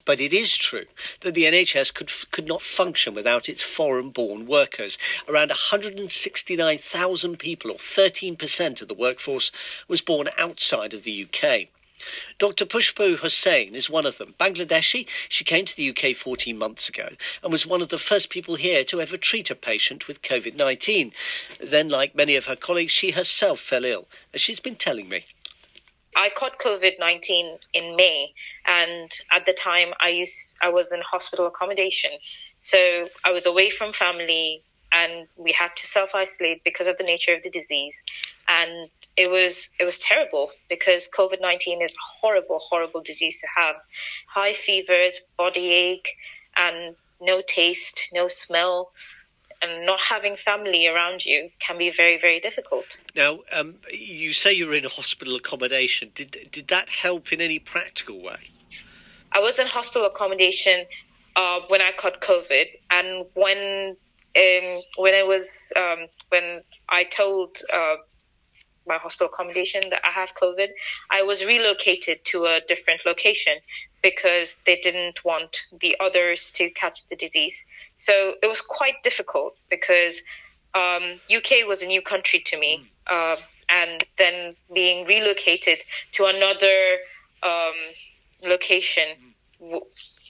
But it is true that the NHS could not function without its foreign-born workers. Around 169,000 people, or 13% of the workforce, was born outside of the UK. Dr. Pushpo Hossain is one of them. Bangladeshi, she came to the UK 14 months ago and was one of the first people here to ever treat a patient with COVID-19. Then, like many of her colleagues, she herself fell ill, as she's been telling me. I caught COVID-19 in May, and at the time I was in hospital accommodation. So I was away from family, and we had to self-isolate because of the nature of the disease. And it was terrible because COVID-19 is a horrible, horrible disease to have. High fevers, body ache, and no taste, no smell. And not having family around you can be very, very difficult. Now, you say you were in a hospital accommodation. Did that help in any practical way? I was in hospital accommodation when I caught COVID, and when I told my hospital accommodation that I have COVID, I was relocated to a different location because they didn't want the others to catch the disease. So it was quite difficult because UK was a new country to me, and then being relocated to another location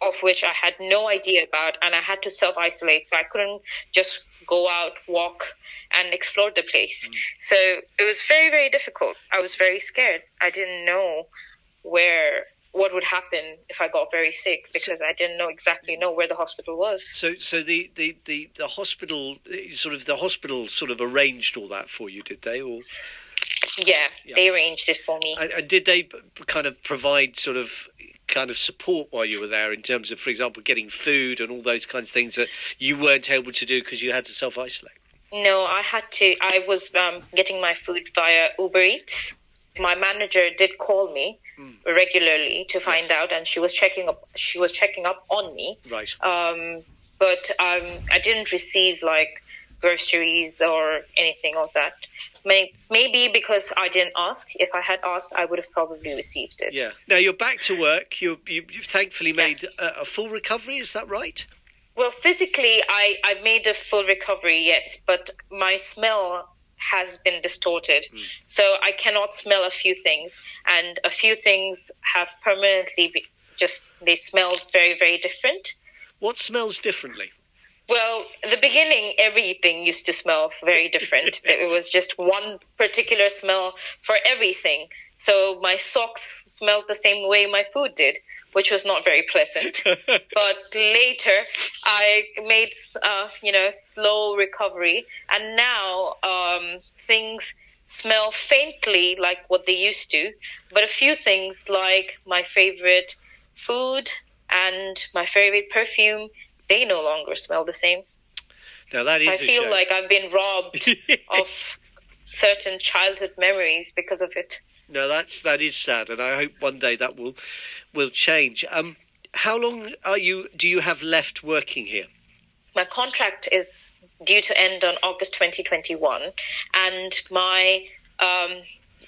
of which I had no idea about, and I had to self-isolate, so I couldn't just go out, walk, and explore the place. So it was very, very difficult. I was very scared. I didn't know what would happen if I got very sick because I didn't exactly know where the hospital was. So the hospital sort of arranged all that for you, did they? Or yeah, they arranged it for me. And did they kind of provide sort of support while you were there in terms of, for example, getting food and all those kinds of things that you weren't able to do because you had to self-isolate? No, I was getting my food via Uber Eats. My manager did call me regularly to find out, and she was checking up on me. Right. But I didn't receive like groceries or anything of that. Maybe because I didn't ask. If I had asked, I would have probably received it. Yeah. Now you're back to work. You've thankfully made a full recovery. Is that right? Well, physically, I've made a full recovery, yes, but my smell has been distorted. So I cannot smell a few things, and a few things have permanently they smell very, very different. What smells differently? Well, at the beginning, everything used to smell very different. Yes. It was just one particular smell for everything. So my socks smelled the same way my food did, which was not very pleasant. But later, I made, slow recovery. And now things smell faintly like what they used to. But a few things like my favorite food and my favorite perfume, they no longer smell the same. Now that is I feel like I've been robbed of certain childhood memories because of it. No, that is sad, and I hope one day that will change. How long do you have left working here? My contract is due to end on August 2021, and my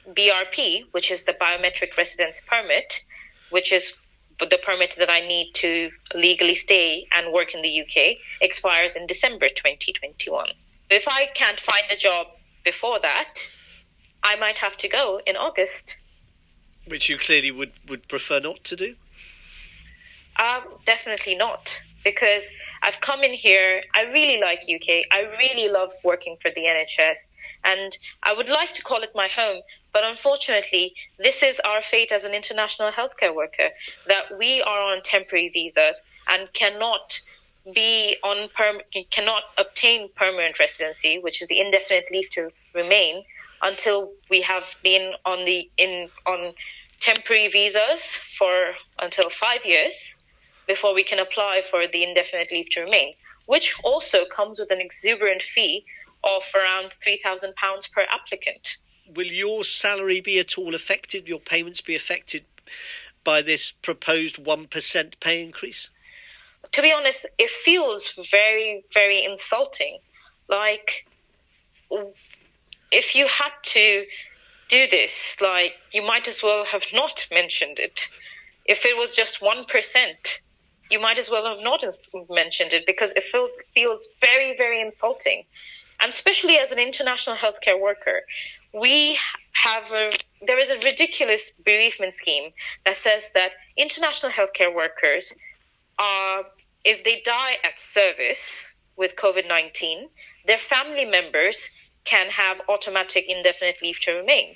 BRP, which is the biometric residence permit, which is the permit that I need to legally stay and work in the UK, expires in December 2021. If I can't find a job before that, I might have to go in August. Which you clearly would prefer not to do? Definitely not. Because I've come in here, I really like UK, I really love working for the NHS, and I would like to call it my home, but unfortunately, this is our fate as an international healthcare worker, that we are on temporary visas and cannot obtain permanent residency, which is the indefinite leave to remain, until we have been on temporary visas for until 5 years before we can apply for the indefinite leave to remain, which also comes with an exuberant fee of around £3,000 per applicant. Will your salary be at all affected, your payments be affected by this proposed 1% pay increase? To be honest, it feels very, very insulting. Like, if you had to do this, like, you might as well have not mentioned it. If it was just 1%, you might as well have not mentioned it, because it feels very, very insulting. And especially as an international healthcare worker, there is a ridiculous bereavement scheme that says that international healthcare workers are, if they die at service with COVID-19, their family members can have automatic indefinite leave to remain.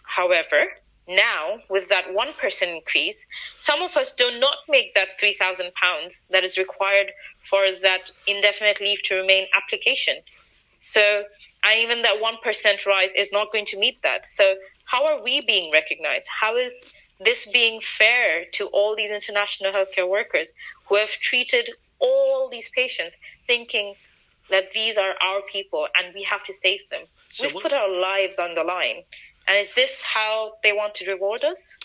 However, now, with that 1% increase, some of us do not make that £3,000 that is required for that indefinite leave to remain application. So, and even that 1% rise is not going to meet that. So how are we being recognized? How is this being fair to all these international healthcare workers who have treated all these patients thinking that these are our people and we have to save them? We've put our lives on the line. And is this how they want to reward us?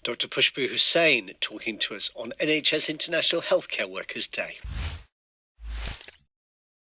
Dr. Pushpo Hossain talking to us on NHS International Healthcare Workers Day.